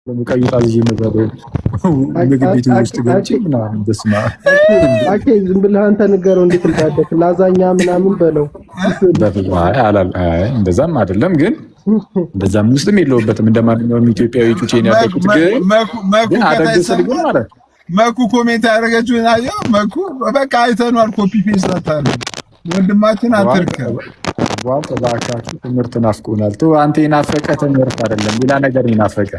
ለሙቀይታ ልጅ መዛበ ምግብ ቤት ውስጥ ገብቼ ምናምን በስማ አኬ ዝም ብለህ አንተ ንገረው እንዴት እንዳደክ ላዛኛ ምናምን በለው። እንደዛም አይደለም ግን እንደዛም ውስጥም የለውበትም እንደማንኛውም ኢትዮጵያዊ ጩጬን ያደኩት ግን አደግሰል ግን ማለት መኩ ኮሜንት ያደረገችውን አየው። መኩ በቃ አይተኗል። ኮፒ ፔስት አታርጉ ወንድማችን አትርከብ። ዋው ተባካችሁ ትምህርት ናፍቆናል። ተው አንተ የናፈቀ ትምህርት አይደለም ሌላ ነገር ይናፈቀ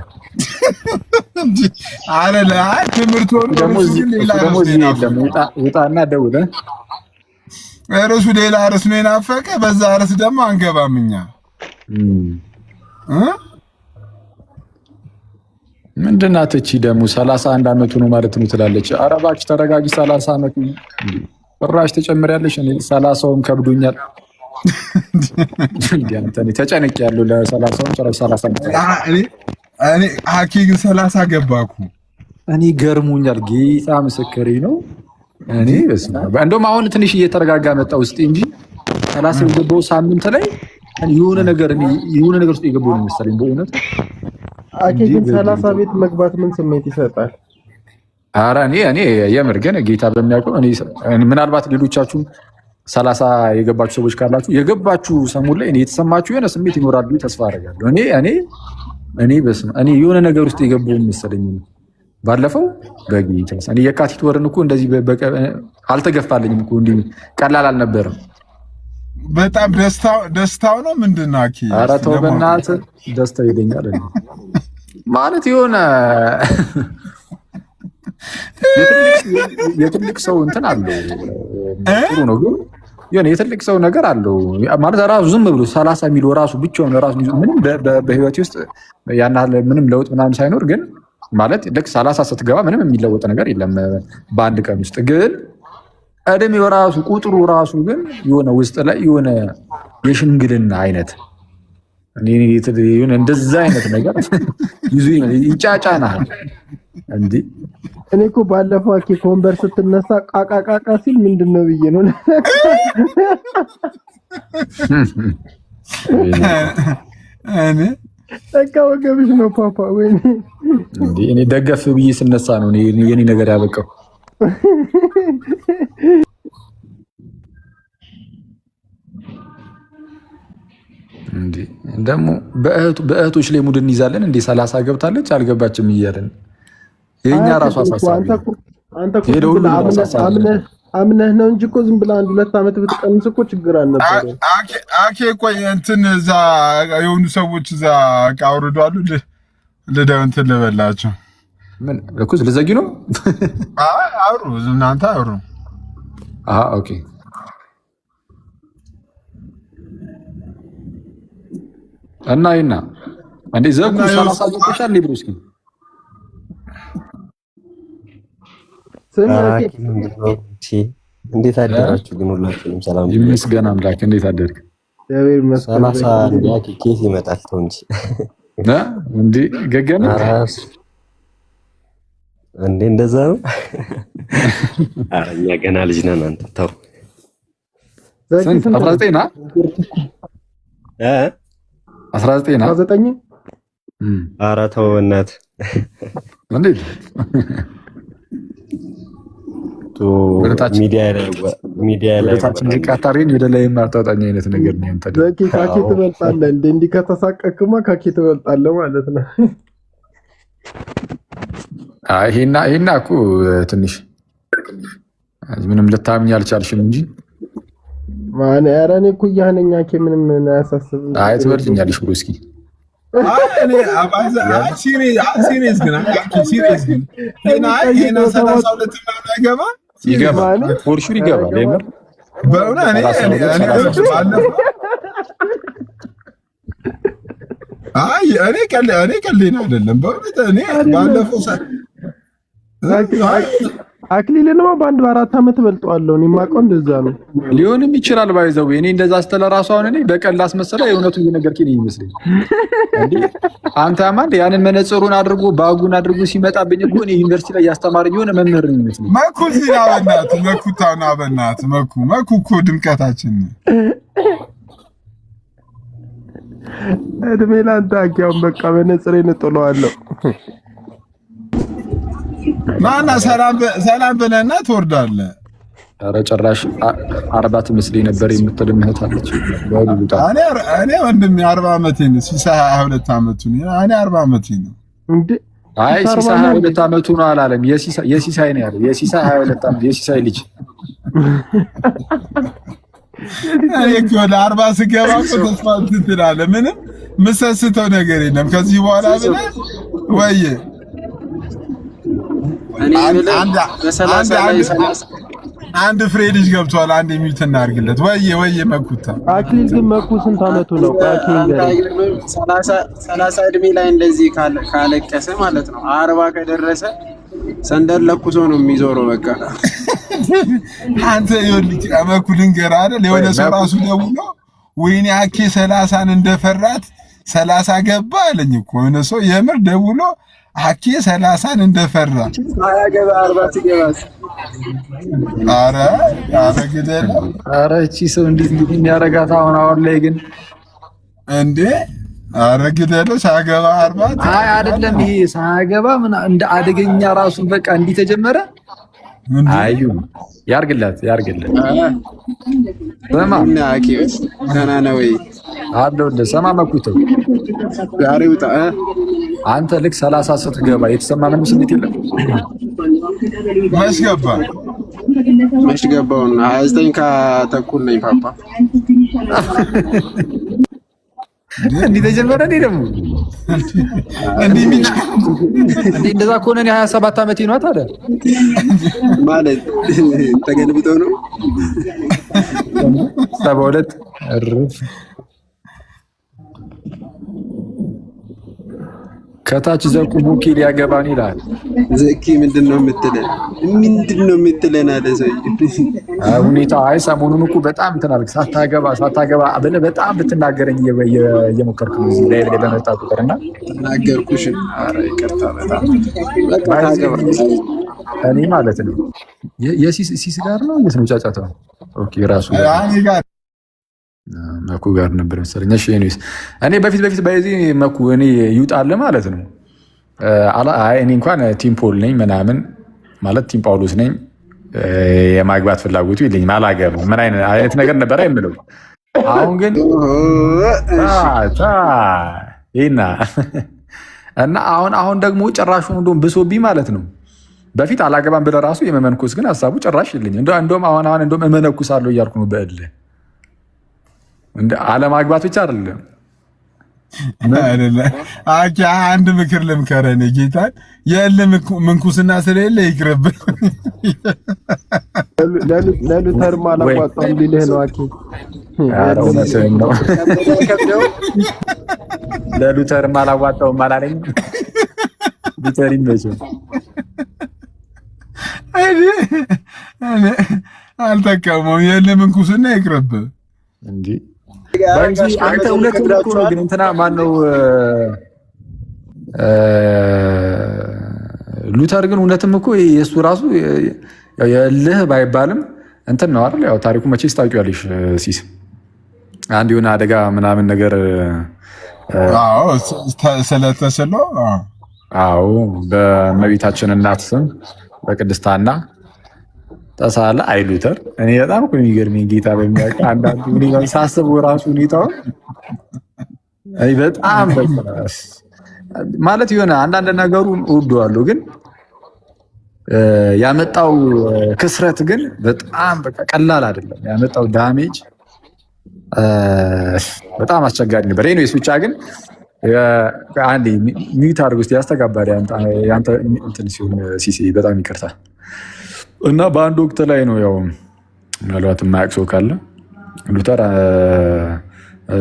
አይደለ? ትምህርት ወሩ ደግሞ የለም። ውጣና ደውለ እርሱ ሌላ ርዕስ ነው የናፈቀ። በዛ ርዕስ ደግሞ አንገባም እኛ ምንድናት እቺ ደግሞ 31 አመቱ ነው ማለት ነው ትላለች። ኧረ እባክሽ ተረጋጊ። 30 አመቱ ጭራሽ ትጨምሪያለሽ። እኔ 30ውም ከብዶኛል። እንዴ ተጨነቅ ያለው ለ30ውም ጭራሽ 30 አመት እኔ አኪ ግን 30 ገባኩ። እኔ ገርሞኛል። ጌታ ምስክሬ ነው። እኔ እንደውም አሁን ትንሽ እየተረጋጋ መጣ ውስጥ እንጂ 30 የገባው ሳምንት ላይ የሆነ ነገር ውስጥ የገባው ነው መሰለኝ በእውነት አኬ ግን 30 ቤት መግባት ምን ስሜት ይሰጣል? ኧረ እኔ የምር ግን ጌታ በሚያውቀው እኔ ምናልባት ሌሎቻችሁ 30 የገባችሁ ሰዎች ካላችሁ የገባችሁ ሰሞን ላይ እኔ የተሰማችሁ የሆነ ስሜት ይኖራል ብዬ ተስፋ አደርጋለሁ። እኔ የሆነ ነገር ውስጥ የገባው መሰለኝ ባለፈው በጌታ እኔ የካቲት ወርን እኮ እንደዚህ አልተገፋልኝም እኮ እንዲህ ቀላል አልነበረም። በጣም ደስታው ነው ምንድነው? አኪ ኧረ ተው በእናትህ ደስታው ይለኛል ማለት የሆነ የትልቅ ሰው እንትን አለው። ጥሩ ነው ግን የሆነ የትልቅ ሰው ነገር አለው ማለት ራሱ ዝም ብሎ 30 የሚለው ራሱ ብቻውን ራሱ ምንም በህይወቴ ውስጥ ያን ምንም ለውጥ ምናምን ሳይኖር ግን ማለት ልክ 30 ስትገባ ምንም የሚለወጥ ነገር የለም በአንድ ቀን ውስጥ ግን እድሜው ራሱ ቁጥሩ ራሱ ግን የሆነ ውስጥ ላይ የሆነ የሽምግልና አይነት እንደዛ አይነት ነገር ይዙ ይጫጫናል እንዴ። እኔ እኮ ባለፈው አኬ ኮንቨር ስትነሳ ቃቃቃቃ ሲል ምንድነው ብዬ ነው እኔ በቃ ወገብሽ ነው ፓፓ ወይ እንዴ። እኔ ደገፍ ብዬ ስነሳ ነው የኔ ነገር ያበቃው። እንዴ ደግሞ በእህቶች ላይ ሙድ እንይዛለን እንዴ። 30 ገብታለች አልገባችም እያለን የኛ ራሱ አሳሳቢ አምነህ ነው እንጂ እኮ ዝም ብለህ 1-2 አመት ብትቀንስ እኮ ችግር አልነበረም። አኬ ቆይ እንትን እዛ የሆኑ ሰዎች እዛ አውርዷሉ። እንትን ልበላቸው ምን ለኩስ ለዘጊ ነው አውሩ እናንተ አውሩ። ኦኬ እና እንዴ ዘጉ 30 ገብተሻል ብሩስኪ እንዴት አደራችሁ ግን ሁላችሁንም ሰላም ይመስገን አምላክ። እንዴት አደርክ? 30 ኬስ ይመጣል ተው እንጂ እንዴ ገገመ እንዴ እንደዛ ነው። እኛ ገና ልጅ ነን። አንተ ተው 19 ና 19 ና 19 ኧረ ተው እናት እንዴት ሚዲያ ላይ ካታሪን ወደ ላይ ማጣጣኝ አይነት ነገር ነው። እንትን ዘኪ ካኪ ትበልጣለህ እንዴ? እንዲህ ከተሳቀቅማ ካኪ ትበልጣለህ ማለት ነው። ይሄና እኮ ትንሽ ምንም ልታምኝ አልቻልሽም እንጂ ማን ያራኔ እኮ ያህነኛ ከ ምንም አያሳስብም። አይ ትበልኛለሽ ብሎ እስኪ እኔ አባዛ ሲሪየስ ግን ይሄና 32 እና ይገባል ፎርሹር ይገባል። የምር በእውነት እኔ ቀልዴን አይደለም በእውነት እኔ ባለፈው አክሊልንማ በ4 አመት በልጠዋለሁ። እኔ የማውቀው እንደዛ ነው። ሊሆንም ይችላል ባይዘው እኔ እንደዛ አስተለ ራሱ አሁን እኔ በቀል አስመሰለ የእውነቱ እየነገርከኝ ነው ይመስለኝ እንዴ። አንተ አማን ያንን መነጽሩን አድርጎ ባጉን አድርጎ ሲመጣብኝ እኮ እኔ ዩኒቨርሲቲ ላይ ያስተማረኝ የሆነ መምህር ነው ይመስለኝ። መኩ ሲያበናት መኩ ታና በእናትህ መኩ እኮ ድምቀታችን እድሜ ላንተ አኪያውን በቃ በነጽሬ እንጥለዋለሁ። ማና ሰላም ብለህና ትወርዳለህ። ኧረ ጭራሽ 40 ትመስለኝ ነበር የምትል እህት አለች። እኔ ወንድሜ 40 ዓመቴ ነው። ሲሳይ 22 ዓመቱ ነው። እኔ 40 ዓመቴ ነው እንዴ? አይ ሲሳይ 22 ዓመቱ ነው አላለም። የሲሳይ ነው ያለው። የሲሳይ 22 ዓመት የሲሳይ ልጅ እኮ ወደ 40 ስገባ እኮ ተስፋ ትላለህ። ምንም ምሰስተው ነገር የለም ከዚህ በኋላ ብለህ ወይ አንድ ፍሬ ልጅ ገብቷል። አንድ የሚሉት እናድርግለት። ወይ መኩታ አክሊል ግን መኩ ስንት ዓመቱ ነው? አክሊል 30 እድሜ ላይ እንደዚህ ካለቀሰ ማለት ነው 40 ከደረሰ ሰንደል ለኩሶ ነው የሚዞረው። በቃ አንተ ይኸውልህ መኩ ልንገርህ አይደል የሆነ ሰው ራሱ ደውሎ ወይኔ አኬ 30ን እንደፈራት 30 ገባ አለኝ እኮ የሆነ ሰው የምር ደውሎ አኬ 30ን እንደፈራ አያገባ 40 ሲገባስ አረ ግደለ። አረ እቺ ሰው እንዴት የሚያረጋት አሁን ላይ ግን እንዴ! አረ ግደለ ሳገባ 40 አይ አይደለም ይሄ ሳገባ ምን እንደ አደገኛ ራሱን በቃ እንዲህ ተጀመረ። አዩ ያርግላት ሰማ እና አኬስ ገና ነው ወይ አለው እንደ ሰማ መኩተው ዛሬ ውጣ አንተ ልክ 30 ስትገባ የተሰማ ምንም ስሜት የለም። መች ገባውና 29 ከተኩል ነኝ ፓፓ እንዴ ተጀመረ እንዴ ደግሞ እንዴ እንደዛ ከሆነ እኔ 27 ዓመቴ ነው ታዲያ ማለት ተገልብጦ ነው 72 እርፍ ከታች ዘቁ ቡኪ ሊያገባን ይላል። ዘኪ ምንድነው የምትለን አለ ሰው ሁኔታ። አይ ሰሞኑን እኮ በጣም እንትን አልክ። ሳታገባ ብለህ በጣም ብትናገረኝ እየሞከርክ ነው እዚህ ላይ በመጣ ቁጥርና ተናገርኩሽ። ኧረ ይቅርታ በጣም እኔ ማለት ነው የሲስ ጋር ነው የስኑ ጫጫታ። ኦኬ ራሱ መኩ ጋር ነበር መሰለኝ። እሺ እኔ በፊት በዚህ መኩ እኔ ይውጣል ማለት ነው። አይ እኔ እንኳን ቲም ፖል ነኝ ምናምን ማለት ቲም ጳውሎስ ነኝ። የማግባት ፍላጎቱ የለኝም። አላገባም ምን አይነት ነገር ነበር አይምለው። አሁን ግን ይና እና አሁን ደግሞ ጭራሹ እንደውም ብሶብኝ ማለት ነው። በፊት አላገባም ብለህ ራሱ የመመንኮስ ግን ሀሳቡ ጭራሽ የለኝም። እንደውም አሁን እንደውም እመነኩሳለሁ እያልኩ ነው በእልህ እንደ አለማግባት ብቻ አይደለም አኪ አንድ ምክር ልምከረን ጌታን ምንኩስና ስለሌለ ይቅርብ። ለሉተርም አላዋጣም ቢልህ ነው አኪ። ለሉተርም አላዋጣውም አላለኝ። ሉተር ይመችው አልጠቀመውም። ምንኩስና ይቅርብ እንጂ አንተ እውነት ነው ግን እንትና ማነው ሉተር ግን እውነትም እኮ የእሱ ራሱ የልህ ባይባልም እንትን ነው አይደል? ያው ታሪኩ መቼስ ታውቂዋለሽ ሲስ አንድ የሆነ አደጋ ምናምን ነገር ስለተስሎ በእመቤታችን እናት ስም በቅድስት ሐና ተሳለ አይ ሉተር። እኔ በጣም እኮ የሚገርመኝ ጌታ በሚያውቅ አንዳንዱ ሁኔታ ሳስበው ራሱ ሁኔታው በጣም ማለት የሆነ አንዳንድ ነገሩን እወደዋለሁ፣ ግን ያመጣው ክስረት ግን በጣም በቃ ቀላል አይደለም። ያመጣው ዳሜጅ በጣም አስቸጋሪ ነበር። ኤኒዌይስ ብቻ ግን አንዴ ሚዩት አድርጎ እስኪ ያስተጋባሪ ያንተ እንትን ሲሆን ሲሲ በጣም ይቅርታል። እና በአንድ ወቅት ላይ ነው ያው ምናልባት የማያውቅ ሰው ካለ ሉተር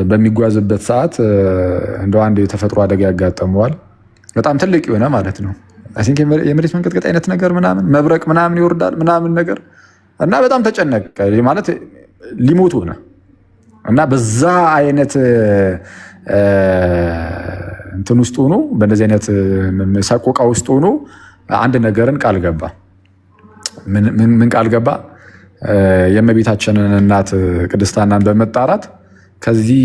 በሚጓዝበት ሰዓት እንደው አንድ የተፈጥሮ አደጋ ያጋጠመዋል። በጣም ትልቅ የሆነ ማለት ነው አይ ቲንክ የመሬት መንቀጥቀጥ አይነት ነገር ምናምን መብረቅ ምናምን ይወርዳል ምናምን ነገር እና በጣም ተጨነቀ ማለት ሊሞት ሆነ እና በዛ አይነት እንትን ውስጥ ሆኖ በእንደዚህ አይነት ሰቆቃ ውስጥ ሆኖ አንድ ነገርን ቃል ገባ። ምን ቃል ገባ? የእመቤታችንን እናት ቅድስት ሐናን በመጣራት ከዚህ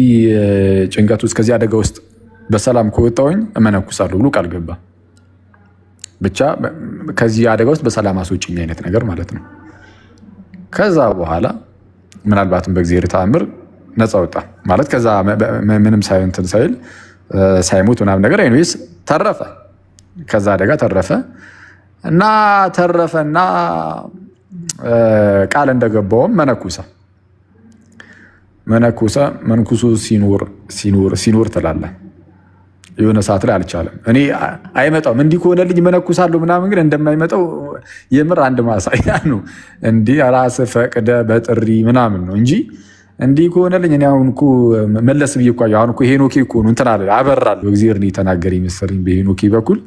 ጭንቀት ውስጥ ከዚህ አደጋ ውስጥ በሰላም ከወጣሁኝ እመነኩሳለሁ ብሎ ቃል ገባ። ብቻ ከዚህ አደጋ ውስጥ በሰላም አስወጪኝ አይነት ነገር ማለት ነው። ከዛ በኋላ ምናልባትም በእግዚአብሔር ተአምር ነፃ ወጣ ማለት ከዛ ምንም ሳይንትን ሳይል ሳይሞት ምናምን ነገር ኤኒዌይስ ተረፈ። ከዛ አደጋ ተረፈ እና ቃል እንደገባውም መንኩሶ ሲኖር ትላለህ። የሆነ ሰዓት ላይ አልቻለም። እኔ አይመጣም እንዲህ ከሆነልኝ መነኩሳለሁ ምናምን፣ ግን እንደማይመጣው የምር አንድ ማሳያ ነው። እንዲህ ራስህ ፈቅደህ በጥሪ ምናምን ነው እንጂ እንዲህ ከሆነልኝ እኔ አሁን እኮ መለስ ብዬ እኮ አሁን እኮ ሄኖኬ እኮ ነው እንትን አለ አበራለሁ። እግዚአብሔር ነው የተናገረኝ መሰለኝ በሄኖኬ በኩል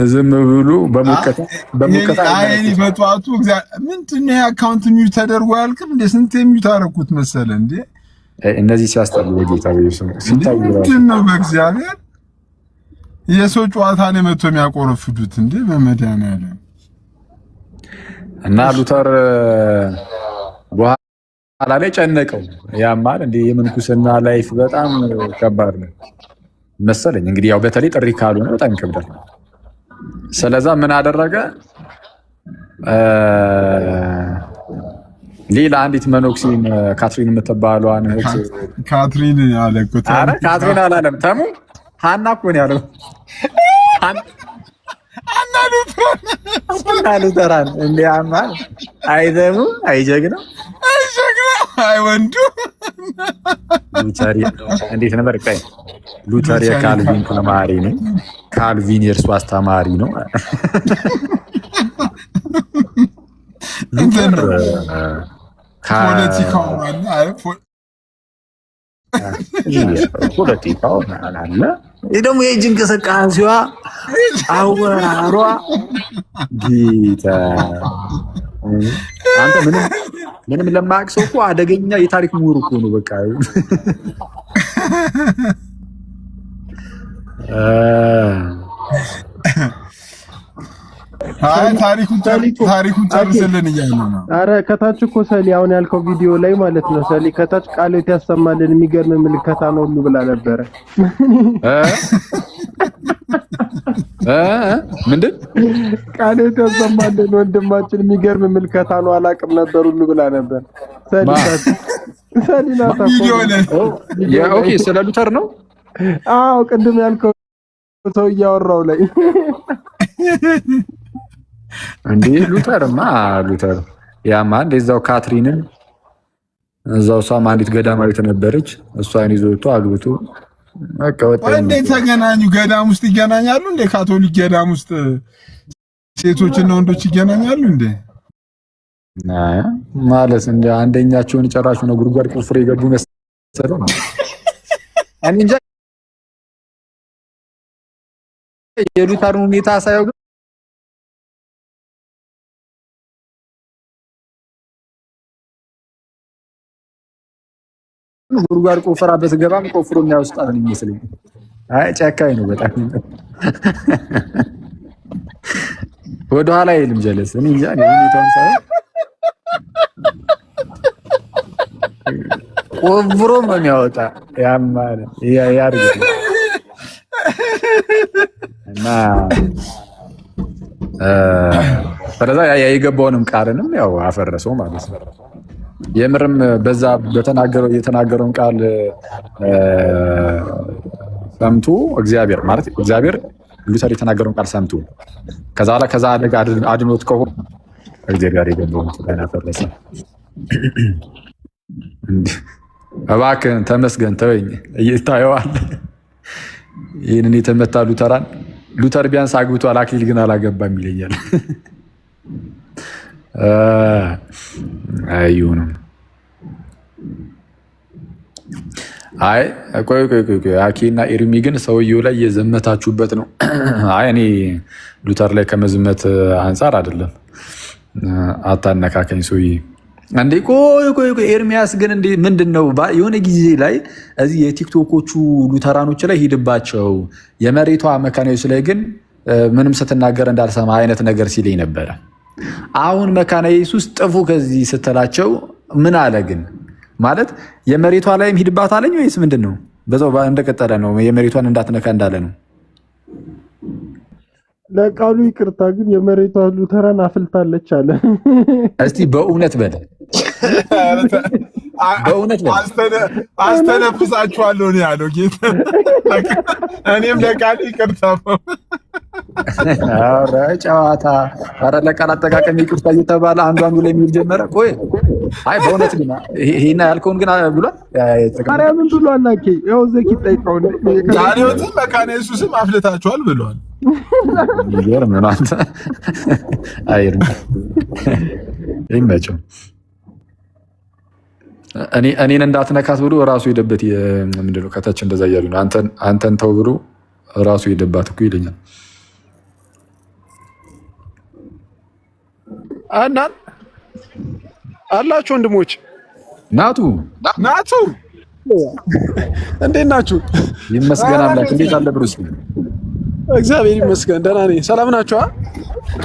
ዝም ብሎ በሙቀታ በጠዋቱ ምንድን ነው አካውንት ሚዩት ተደርጎ አያልቅም እንዴ? ስንት ሚዩት አደረኩት መሰለ እንዴ? እነዚህ ሲያስጠሉ በጌታ ሲታዩ ምንድን ነው በእግዚአብሔር የሰው ጨዋታ ነው መጥቶ የሚያቆረፍዱት እንዴ? በመድኃኒዓለም እና ሉተር በኋላ ላይ ጨነቀው። ያማል እንዴ የምንኩስና ላይፍ በጣም ከባድ ነው መሰለኝ። እንግዲህ ያው በተለይ ጥሪ ካልሆነ በጣም ይከብዳል። ስለዛ ምን አደረገ? ሌላ አንዲት መኖክሲን ካትሪን የምትባለዋን እህት ካትሪን አለ እኮ ኧረ ካትሪን አላለም ተሙ ሀና እኮ ነው ያለው። ሀና ሉተራን እንዲያማ አይዘሙ አይጀግነው አይወንዱ ሉተር እንዴት ነበር? ቀይ ሉተር የካልቪን ተማሪ ነው። ካልቪን የእርሱ አስተማሪ ነው። ፖለቲካው አለ ደግሞ የእጅ እንቅስቃሴዋ አወራሯ ጌታ አንተ ምንም ለማያውቅ ሰው እኮ አደገኛ የታሪክ ምሁር እኮ ነው። በቃ ታሪኩን ጨርስልን እያሉ ነው። ኧረ ከታች እኮ ሰሊ አሁን ያልከው ቪዲዮ ላይ ማለት ነው። ሰሊ ከታች ቃሎት ያሰማልን የሚገርም ምልከታ ነው ሁሉ ብላ ነበረ። ምንድን ቃሎት ያሰማልን ወንድማችን የሚገርም ምልከታ ነው አላውቅም ነበር ሁሉ ብላ ነበር። ሰሊ ናታ ኦኬ። ስለ ሉተር ነው። አዎ ቅድም ያልከው ሰው እያወራው ላይ እንዴ ሉተርማ ሉተር ያማ እንደዛው ካትሪንን እዛው እሷም አንዲት ገዳማዊት ነበረች። እሷን ይዞ ወጥቶ አግብቶ በቃ ወጣ። እንዴት ተገናኙ? ገዳም ውስጥ ይገናኛሉ እንዴ? ካቶሊክ ገዳም ውስጥ ሴቶችና ወንዶች ይገናኛሉ እንዴ? ማለት እንደ አንደኛቸውን ጨራሹ ነው ጉድጓድ ቆፍሮ የገቡ መሰለኝ። እኔ እንጃ የሉተርን ሁኔታ ሳይው ጉድጓድ ቆፍራ በትገባም ቆፍሮ የሚያወጣት ነው የሚመስለኝ። አይ ጨካኝ ነው በጣም ወደ ኋላ አይልም። ጀለስ እኔ እንጃ ነው ሁኔታውን ሳይው ቆፍሮ ነው የሚያወጣ ያማል ያርግ እና ስለዛ የገባውንም ቃልንም ያው አፈረሰው ማለት ነው። የምርም በዛ የተናገረውን ቃል ሰምቶ እግዚአብሔር ሉተር የተናገረውን ቃል ሰምቶ ከዛ አደጋ አድኖት ከሆነ እግዚአብሔር ጋር የገባውን ቃል አፈረሰ። እባክህን ተመስገን ተወኝ እይታየዋል። ይህንን የተመታ ሉተር ቢያንስ አግብቷል፣ አክሊል ግን አላገባም ይለኛል። አይሁንም። አይ ቆይ አኬና ኤርሚ ግን ሰውየው ላይ የዘመታችሁበት ነው። አይ እኔ ሉተር ላይ ከመዝመት አንጻር አይደለም። አታነካከኝ ሰውዬ እንዴ። ቆይ ኤርሚያስ ግን እንዴ ምንድን ነው? የሆነ ጊዜ ላይ እዚህ የቲክቶኮቹ ሉተራኖች ላይ ሂድባቸው፣ የመሬቷ መካናዊስ ላይ ግን ምንም ስትናገር እንዳልሰማ አይነት ነገር ሲለኝ ነበረ። አሁን መካነ ኢየሱስ ጥፉ ከዚህ ስትላቸው ምን አለ ግን ማለት የመሬቷ ላይም ሂድባት አለኝ ወይስ ምንድን ነው? በዛው እንደቀጠለ ነው። የመሬቷን እንዳትነካ እንዳለ ነው። ለቃሉ ይቅርታ ግን የመሬቷ ሉተራን አፍልታለች አለ። እስቲ በእውነት በል በእውነት በል አስተነፍሳችኋለሁ ነው ያለው ጌታ። እኔም ለቃሉ ይቅርታ ኧረ ጨዋታ፣ ኧረ ለቃል አጠቃቀም ይቅርታ እየተባለ አንዱ ላይ የሚል ጀመረ። ቆይ አይ በእውነት ግን ይሄን ያልከውን ግን ብሏል። ማርያምን ብሏል። አኬ ያው ዘኪ ጠይቀው ነው ዛሬውትም መካነ ኢየሱስም አፍልታችኋል ብሏል። ይገርም ነው አንተ። አይርም ይመቸው። እኔን እንዳትነካት ብሎ ራሱ ሄደበት። ምንድን ነው ከታች እንደዛ እያሉ ነው። አንተን ተው ብሎ ራሱ ሄደባት እኮ ይለኛል። አናን አላችሁ ወንድሞች፣ ናቱ እንዴት ናችሁ? ይመስገን አምላክ። እንዴት አለ ብሩስ? እግዚአብሔር ይመስገን ደህና ነኝ። ሰላም ናችሁ?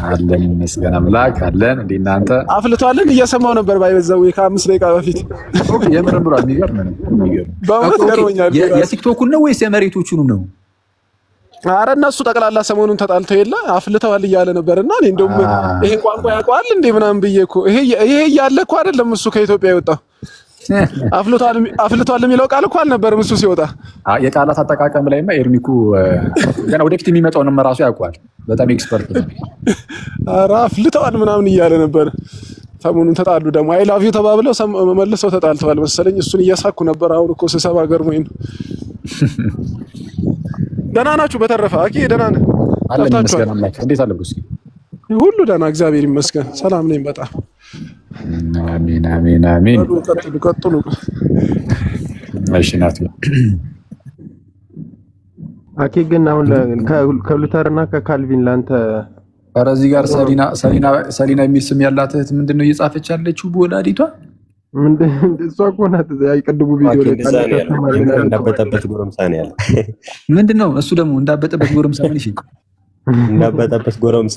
አለን ይመስገን አምላክ አለን። እንዴ እናንተ አፍልቷልን? እየሰማው ነበር ባይበዛው ከ5 ደቂቃ በፊት የምርም ብሏል። የሚገርም ነው። በእውነት ገርሞኛል። የቲክቶኩን ነው ወይስ የመሬቶቹንም ነው? አረ እነሱ ጠቅላላ ሰሞኑን ተጣልተው የለ አፍልተዋል እያለ ነበርና እኔ እንደውም ይሄ ቋንቋ ያውቀዋል እንዴ ምናምን ብዬ እኮ ይሄ እያለ እኮ አይደለም እሱ ከኢትዮጵያ የወጣው። አፍልቷል የሚለው ቃል እኮ አልነበረም እሱ ሲወጣ። የቃላት አጠቃቀም ላይማ ኤርሚኩ ገና ወደፊት የሚመጣውንም ራሱ ያውቀዋል። በጣም ኤክስፐርት ነው። አረ አፍልተዋል ምናምን እያለ ነበር። ሰሞኑን ተጣሉ ደግሞ አይ ላቭ ዩ ተባብለው መልሰው ተጣልተዋል መሰለኝ። እሱን እያሳኩ ነበር። አሁን እኮ ስሰባ ገርሞኝ ነው። ደህና ናችሁ? በተረፈ አቂ ደህና ነህ? አለን ይመስገን አምላክ። እንዴት አለ ብሩስ? ሁሉ ደህና እግዚአብሔር ይመስገን። ሰላም ነኝ በጣም። አሜን አሜን አሜን። ቀጥሉ። እሺ ናት አኬ ግን አሁን ከሉተርና ከካልቪን ላንተ ኧረ እዚህ ጋር ሰሊና የሚል ስም ያላት እህት ምንድን ነው እየጻፈች ያለችው በወላዲቷ? እሷ እኮ ናት ያይቀድሙ ቪዲዮ ላይ እንዳበጠበት ጎረምሳ ነው ያለው። ምንድን ነው እሱ ደግሞ እንዳበጠበት ጎረምሳ ምን ይሽኝ? እንዳበጠበት ጎረምሳ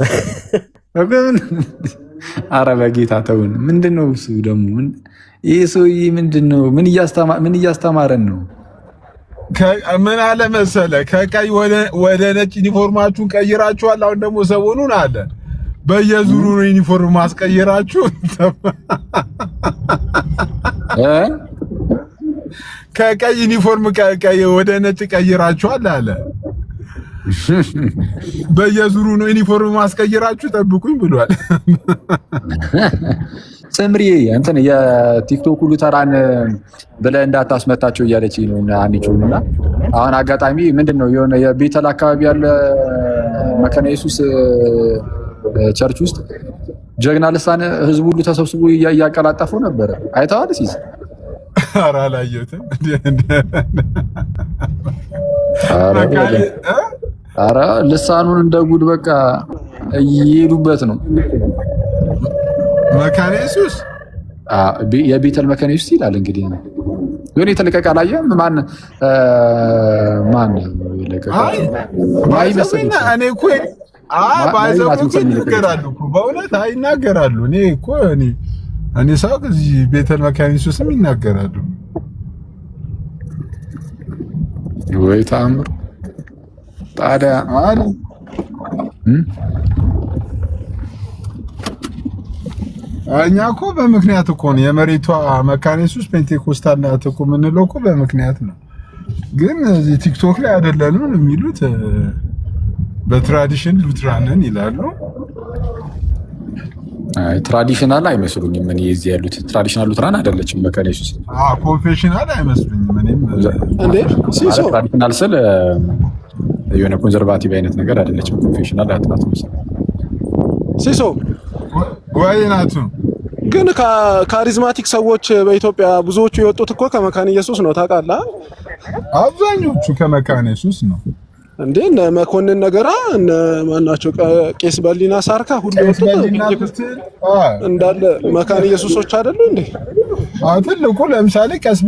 ኧረ በጌታ ተውን። ምንድን ነው እሱ ደግሞ? ይሄ ሰውዬ ምንድን ነው? ምን እያስተማረን ነው? ምን አለ መሰለ ከቀይ ወደ ነጭ ዩኒፎርማችሁን ቀይራችኋል። አሁን ደግሞ ሰሞኑን አለ በየዙሩ ነው ዩኒፎርም ማስቀየራችሁ። ከቀይ ዩኒፎርም ወደ ነጭ ቀይራችኋል አለ። በየዙሩ ነው ዩኒፎርም ማስቀየራችሁ ጠብቁኝ ብሏል። ጽምሪ እንትን የቲክቶክ ሉተራን ብለህ እንዳታስመታቸው እያለች ነው አንቺውና አሁን አጋጣሚ ምንድነው የሆነ የቤተል አካባቢ ያለ መካነ ኢየሱስ ቸርች ውስጥ ጀግና ልሳን ህዝቡ ሁሉ ተሰብስቦ እያቀላጠፈው ነበረ። አይተዋል ሲስ? ኧረ አላየሁትም። ኧረ ልሳኑን እንደ ጉድ በቃ እየሄዱበት ነው። መካነ ኢየሱስ የቤተል መካነ ኢየሱስ ይላል እንግዲህ የሆነ የተለቀቀ አላየህም? ማን ለቀቀ? ማይ መሰለኝ እኔ እኮ ባይዘው ይናገራሉ እኮ በእውነት አይናገራሉ። እኔ ሰው እዚህ ቤተል መካነ ኢየሱስም ይናገራሉ። ወይ ተአምር ታዲያ እኛ እኮ በምክንያት እኮ ነው የመሬቷ መካነ ኢየሱስ ፔንቴኮስታል ናት እኮ የምንለው እኮ በምክንያት ነው። ግን እዚህ ቲክቶክ ላይ አይደለንም የሚሉት በትራዲሽን ሉትራንን ይላሉ። ትራዲሽናል አይመስሉኝም። እኔ እዚህ ያሉት ትራዲሽናል ሉትራን አይደለችም መካነ ኢየሱስ። ኮንፌሽናል አይመስሉኝም። እኔም እንዴ ሲሶ ትራዲሽናል ስል የሆነ ኮንዘርቫቲቭ አይነት ነገር አይደለችም። ኮንፌሽናል አጥናት መሰለኝ ሲሶ ወይናቱ ግን ካሪዝማቲክ ሰዎች በኢትዮጵያ ብዙዎቹ የወጡት እኮ ከመካነ ኢየሱስ ነው ታውቃለህ? አብዛኞቹ ከመካነ ኢየሱስ ነው እንዴ። እነ መኮንን ነገራ እነ ማናቸው ቄስ በሊና ሳርካ ሁሉ የወጡት እንዳለ መካነ ኢየሱሶች አይደሉ እንዴ? ትልቁ ለምሳሌ ቀስ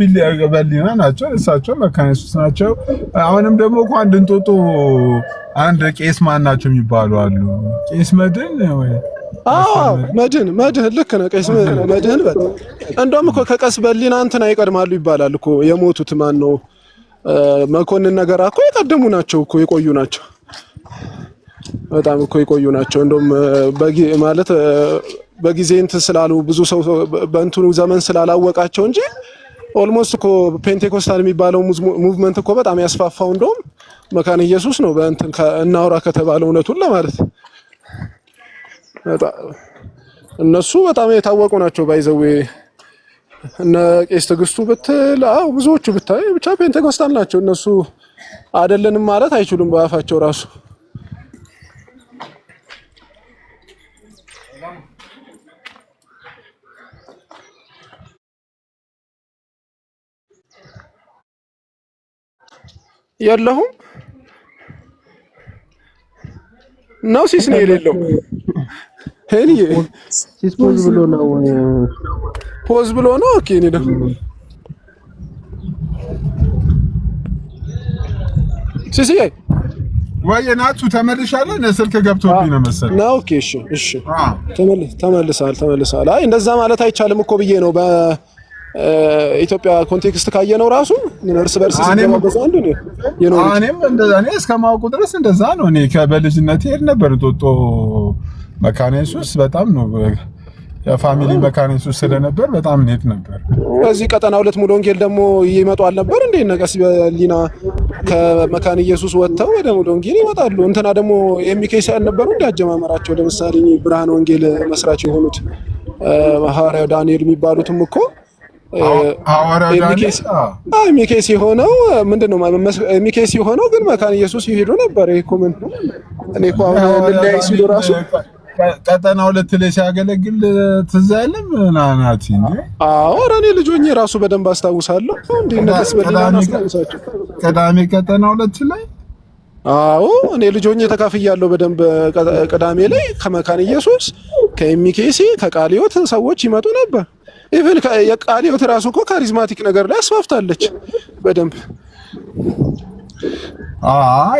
በሊና ናቸው። እሳቸው መካነ ኢየሱስ ናቸው። አሁንም ደግሞ እኮ አንድ ቄስ ማን ናቸው የሚባሉ አሉ። ቄስ መድን ወይ መድህን ልክ ነህ። ቀሲስ መድህን እንደውም እኮ ከቀስ በሊና እንትና ይቀድማሉ ይባላል እኮ የሞቱት ማን ነው መኮንን ነገር እኮ የቀደሙ ናቸው እኮ የቆዩ ናቸው። በጣም እኮ የቆዩ ናቸው። እንደውም ማለት በጊዜ እንትን ስላሉ ብዙ ሰው በእንትኑ ዘመን ስላላወቃቸው እንጂ ኦልሞስት እኮ ፔንቴኮስታል የሚባለው ሙቭመንት እኮ በጣም ያስፋፋው እንደውም መካነ ኢየሱስ ነው። በእንትን እናውራ ከተባለ እውነቱን ለማለት እነሱ በጣም የታወቁ ናቸው። ባይዘዌ እነ ቄስ ትዕግስቱ ብትል ብዙዎቹ ብታይ ብቻ ፔንቴኮስታል ናቸው። እነሱ አይደለንም ማለት አይችሉም በአፋቸው ራሱ። የለሁም ነው ሲስ ነው የሌለው ሄኒ ሲስ ፖዝ ብሎ ነው ኦኬ እኔ ደግሞ ሲሲ ወይ ናቱ ተመልሻለሁ። ስልክ ገብቶብኝ ነው መሰለኝ ነው። ኦኬ እሺ ተመልሰሃል። አይ እንደዛ ማለት አይቻልም እኮ ብዬ ነው። ኢትዮጵያ ኮንቴክስት ካየነው ራሱ እርስ በርስ ሲገባበዛ አንዱ ነው የኖሩት። እኔም እንደዛ እኔ እስከማውቁ ድረስ እንደዛ ነው። እኔ በልጅነቴ ሄድ ነበር ጦጦ መካነ ኢየሱስ በጣም ነው የፋሚሊ መካነ ኢየሱስ ስለነበር በጣም ሄድ ነበር። እዚህ ቀጠና 2 ሙሉ ወንጌል ደግሞ ይመጡ አልነበር እንዴ? ነቀስ በሊና ከመካነ ኢየሱስ ወጥተው ወደ ሙሉ ወንጌል ይመጣሉ። እንትና ደግሞ ኤምኬሲ አልነበሩ እንዴ አጀማመራቸው? ለምሳሌ ብርሃን ወንጌል መስራች የሆኑት ሐዋርያው ዳንኤል የሚባሉትም እኮ ኤምኬሲ ሆነው ምንድነው ኤምኬሲ ሆነው ግን መካነ ኢየሱስ ይሄዱ ነበር። ይሄ እኮ ምን እኔ እኮ አሁን ለላይ ሲሉ ራሱ ቀጠና 2 ላይ ሲያገለግል ትዝ አይልም ናናቲ እንዴ? ኧረ እኔ ልጅ ሆኜ ራሱ በደንብ አስታውሳለሁ። እንዴ ነቀስ በሊና አስታውሳቸው ቅዳሜ ቀጠና 2 ላይ እኔ ልጅ ሆኜ ተካፍያለሁ በደንብ። ቅዳሜ ላይ ከመካነ ኢየሱስ ከኤምኬሲ ከቃሊዮት ሰዎች ይመጡ ነበር። ኢቭን የቃሊዮት ራሱ እኮ ካሪዝማቲክ ነገር ላይ አስፋፍታለች በደንብ።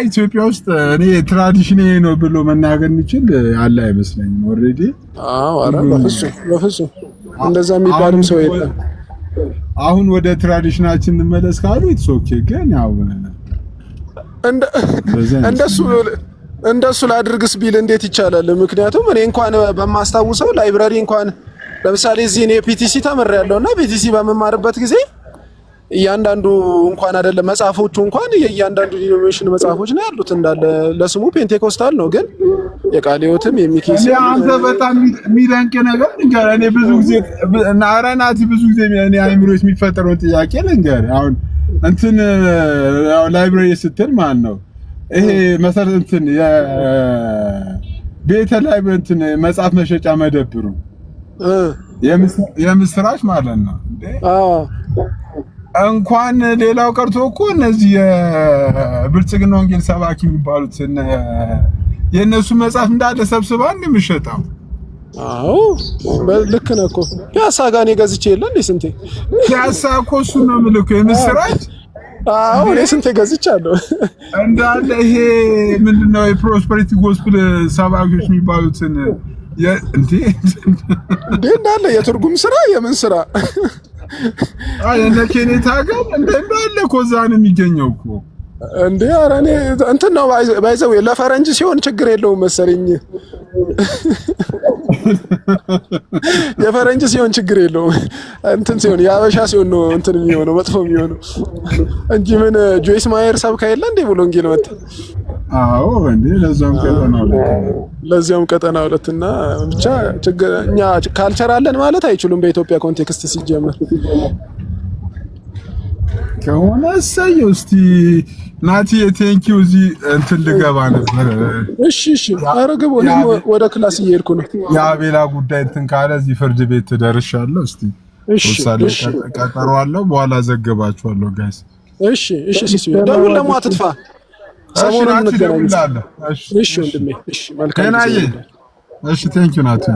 ኢትዮጵያ ውስጥ እኔ ትራዲሽን ነው ብሎ መናገር እንችል አለ አይመስለኝም። ኦሬዲ ኧረ በፍጹም እንደዛ የሚባልም ሰው የለም። አሁን ወደ ትራዲሽናችን እንመለስ ካሉ ኢትስ ኦኬ። ግን ያው እንደሱ ላድርግስ ቢል እንዴት ይቻላል? ምክንያቱም እኔ እንኳን በማስታውሰው ላይብራሪ እንኳን ለምሳሌ እዚህ እኔ ፒቲሲ ተምሬያለሁና ፒቲሲ በመማርበት ጊዜ እያንዳንዱ እንኳን አይደለም መጽሐፎቹ እንኳን የእያንዳንዱ ዲኖሚኔሽን መጽሐፎች ነው ያሉት እንዳለ ለስሙ ፔንቴኮስታል ነው። ግን የቃሊዮትም የሚኬስ አንተ በጣም የሚደንቅ ነገር እንግዲህ እኔ ብዙ ጊዜ እና አራናቲ ብዙ ጊዜ እኔ አይምሮስ የሚፈጠረውን ጥያቄ ልንገርህ። አሁን እንትን ላይብራሪ ስትል ማን ነው ይሄ መሰረት እንትን የቤተ ላይ እንትን መጽሐፍ መሸጫ መደብሩ የምስራች ማለት ነው። እንኳን ሌላው ቀርቶ እኮ እነዚህ የብልጽግና ወንጌል ሰባኪ የሚባሉት የእነሱ መጽሐፍ እንዳለ ሰብስባ እንደምሸጣው። ልክ ነህ እኮ ፒያሳ ጋር እኔ ገዝቼ የለ እንዴ ስንቴ። ፒያሳ እኮ እሱ ነው የምልህ እኮ የምስራች። እኔ ስንቴ ገዝቻለሁ እንዳለ። ይሄ ምንድነው የፕሮስፐሪቲ ጎስፕል ሰባኪዎች የሚባሉትን እንዴ እንዳለ የትርጉም ስራ የምን ስራ እነ ኬኔታ ጋር እንዳለ እኮ እዛ ነው የሚገኘው እኮ እንዴ። ኧረ እኔ እንትን ነው ባይዘው ለፈረንጅ ሲሆን ችግር የለውም መሰለኝ። የፈረንጅ ሲሆን ችግር የለውም። እንትን ሲሆን የአበሻ ሲሆን ነው እንትን የሚሆነው መጥፎ የሚሆነው እንጂ ምን ጆይስ ማየር ሰብካ የለ እንዴ ብሎ ወንጌል መጣ። እንዴ ለዚያም ቀጠና 2 እና ብቻ ችግር እኛ ካልቸር አለን ማለት አይችሉም በኢትዮጵያ ኮንቴክስት ሲጀመር ከሆነ እሰየው። እስቲ ናቲ ቴንኪው። እዚህ እንትን ልገባ ነበር። እሺ አረገው ወደ ክላስ እየሄድኩ ነው። የአቤላ ጉዳይ እንትን ካለ እዚህ ፍርድ ቤት ደርሻለሁ። እስቲ ቀጠሮ አለው በኋላ ዘገባችኋለሁ ጋይስ። እሺ ሲሲ ደውል ደግሞ አትጥፋ። ሰሞኑን እንገናኛለን። እሺ ወንድሜ። እሺ መልካም። እሺ ቴንኪው ናቲ።